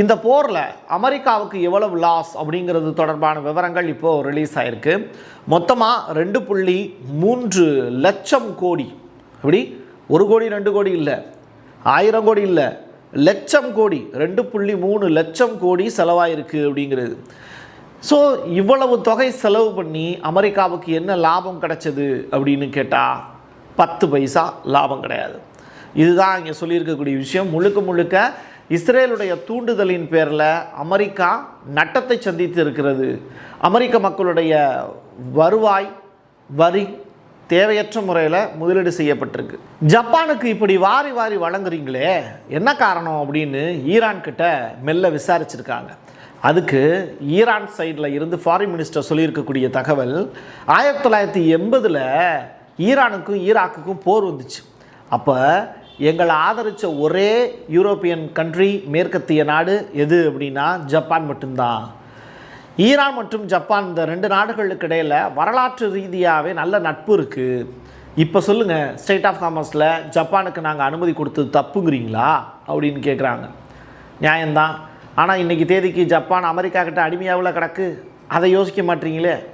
இந்த போரில் அமெரிக்காவுக்கு எவ்வளவு லாஸ் அப்படிங்கிறது தொடர்பான விவரங்கள் இப்போது ரிலீஸ் ஆகிருக்கு. மொத்தமாக 2.3 லட்சம் கோடி, அப்படி 1 கோடி 2 கோடி இல்லை, 1000 கோடி இல்லை, லட்சம் கோடி, 2.3 லட்சம் கோடி செலவாயிருக்கு அப்படிங்கிறது. ஸோ இவ்வளவு தொகை செலவு பண்ணி அமெரிக்காவுக்கு என்ன லாபம் கிடைச்சது அப்படின்னு கேட்டால் 10 பைசா லாபம் கிடையாது. இதுதான் இங்கே சொல்லியிருக்கக்கூடிய விஷயம். முழுக்க முழுக்க இஸ்ரேலுடைய தூண்டுதலின் பேரில் அமெரிக்கா நட்டத்தை சந்தித்து இருக்கிறது. அமெரிக்க மக்களுடைய வருவாய் வரி தேவையற்ற முறையில் முதலீடு செய்யப்பட்டிருக்கு. ஜப்பானுக்கு இப்படி வாரி வாரி வழங்குறீங்களே என்ன காரணம் அப்படின்னு ஈரான் கிட்ட மெல்ல விசாரிச்சிருக்காங்க. அதுக்கு ஈரான் சைடில் இருந்து ஃபாரின் மினிஸ்டர் சொல்லியிருக்கக்கூடிய தகவல், 1980 ஈரானுக்கும் ஈராக்குக்கும் போர் வந்துச்சு. அப்போ எங்களை ஆதரித்த ஒரே யூரோப்பியன் கண்ட்ரி, மேற்கத்திய நாடு எது அப்படின்னா ஜப்பான் மட்டும்தான். ஈரான் மற்றும் ஜப்பான் இந்த 2 நாடுகளுக்கு இடையில் வரலாற்று ரீதியாகவே நல்ல நட்பு இருக்குது. இப்போ சொல்லுங்கள், ஸ்ட்ரெயிட் ஆஃப் காமர்ஸில் ஜப்பானுக்கு நாங்கள் அனுமதி கொடுத்தது தப்புங்கிறீங்களா அப்படின்னு கேட்குறாங்க. நியாயம்தான். ஆனால் இன்றைக்கி தேதிக்கு ஜப்பான் அமெரிக்கா கிட்ட அடிமையாவில் கிடக்கு. அதை யோசிக்க மாட்டீங்களே.